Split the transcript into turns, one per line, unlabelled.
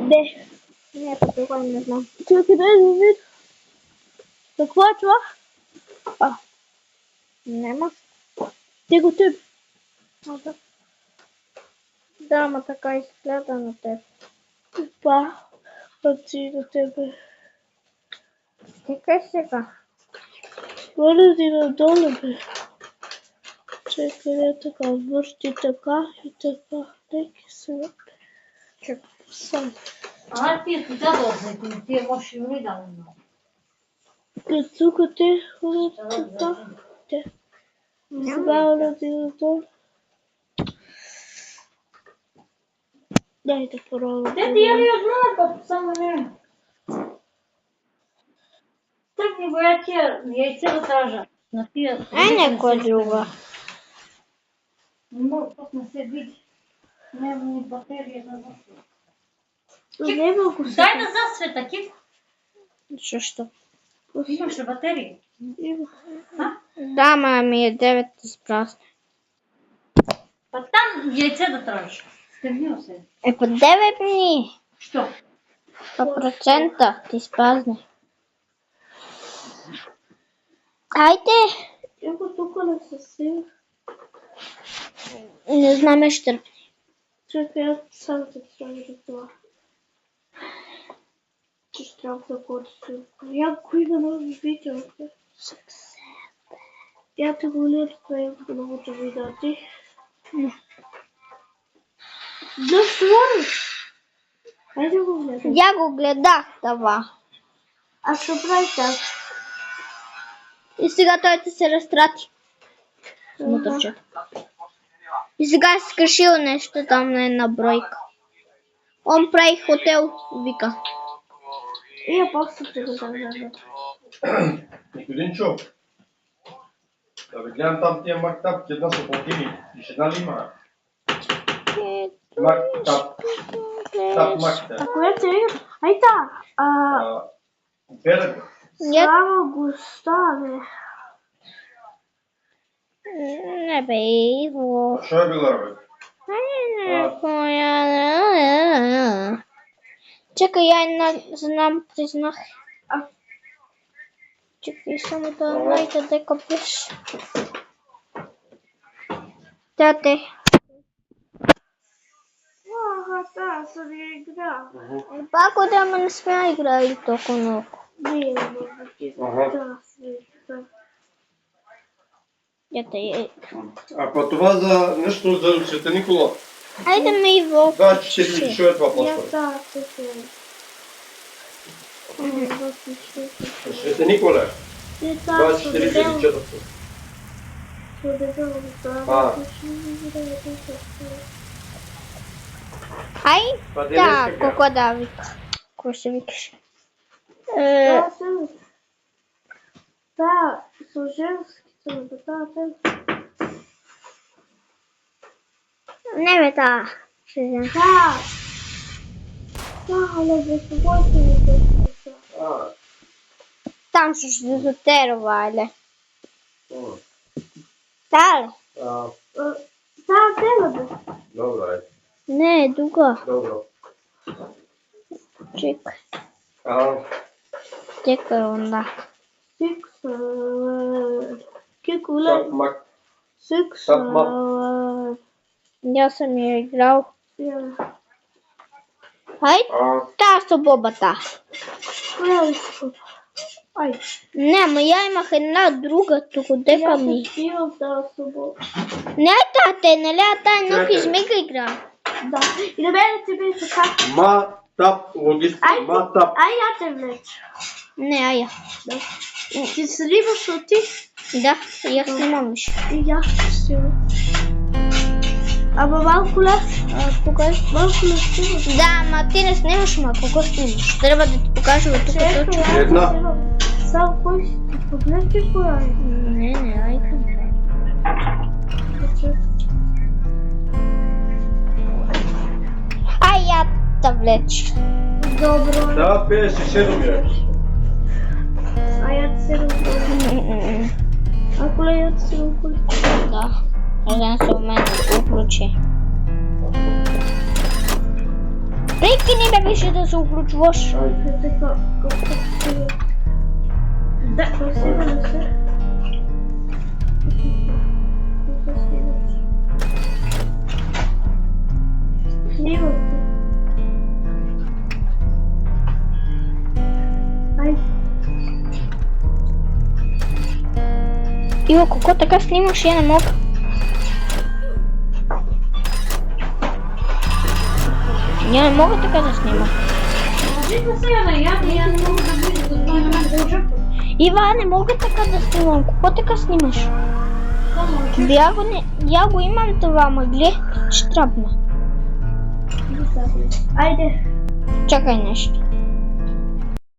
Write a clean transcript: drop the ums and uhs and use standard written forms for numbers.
Де?
Не, по другой не знам.
Чакай, дай да видя. Какво е това?
Нема.
Ти го теб.
Да, ама така изгледа на теб.
Това. Пъти на тебе.
Стикай сега.
Моля ти надолу, бе. Чакай, не така. Върти така и така. Леки сега.
Чакай.
Сам.
Ти сега долу, ти можеш и ми да много.
Като те ходят така. Те. Сега моля ти надолу. Дай да пробвам.
Те ти яли от много, само не. Тръгни го я тия яйце да тража. На тия...
Ай, някоя друга.
Но, тук не се види. Няма ни батерия да засвета.
Няма го
Дай да засвета, Кик.
Защо?
Имаш ли батерия?
Има.
Да, ма ми е 9 изпразни.
Па там яйце да тражаш. Стегнил се.
По 9 дни.
Що?
100% ти изпразни. Хайде!
Има тук не се сива.
Не знам, ще.
Чакай, аз само да трябва да това. Че ще трябва да ходиш. Яко има нови видео. Я те го гледам, това е новото видео. Ти?
Не.
Защо ли? Айде го гледам.
Я го гледах това.
А що прави там?
И сега той ти се разтрати. Моторче. И сега е скашил нещо там на една бройка. Он прави хотел, вика.
И я после ще го дам.
Никодинчо, да ви гледам там тия мактабки, една са платини. И ще една ли има? Мактаб. Тап мактаб.
А която е? Ай та!
Белега.
Слава го стане.
Не бе, Иво.
Що е била, бе?
Чакай, я не знам, признах. Чакай, само да найда дека беше. Тате.
Ага, съм я играл.
Пак да ме не сме играли толкова много.
Не, да ти да света.
Ята е.
А па това за нещо за Света Никола.
Айде ме, Иво.
24 що е това
Я
паспорт?
та, се.
Света Никола.
Я
24
Ай,
Па
да,
денеска
колко да вика. Какво ще викаш?
Да, с женските, да,
Не бе, да. Ще взема.
да. Да, але за кого ти ми да.
Там ще за терова, але. Дали.
Да, тема бе.
Добре.
Не, е друга.
Добро.
Чекай. Чекай, онда.
Кикуле. Сикс.
Я съм я играл. Ай, та са бобата.
Ай.
Не, ама я имах една друга тук, дека ми. Не, тате, нали, тая нов измега игра.
Да. И на мене ти беше така.
Матап, логистика, матап.
Ай, я те влече.
Не, ая.
Да. Ти снимаш от ти?
Да, я снимам виж.
И аз ще снимам. Ама малко лес.
Покажи.
Малко лес снимаш.
Да, ама ти не снимаш, ма какво снимаш? Трябва да ти покажа от тук точно.
Една.
Само кой си? Погледни коя е.
Не, ай към. Ай, я да влече.
Добро.
Да, 57 е.
А я се разгледам. Ако ли я се разгледам?
Да. Разгледам се у мен да го включи. Прик! Чакай, не ме беше да се включваш.
Така, красиво. Да, красиво да се. Снимам се. Ай,
Иво, какво така снимаш? Я не мога. Я не мога така да снимам.
Вижте сега на я не мога да видя, да това не ме дължа.
Ива, не мога така да снимам. Какво така снимаш? Я го имам това, ма гледай, че тръпна.
айде.
Чакай нещо.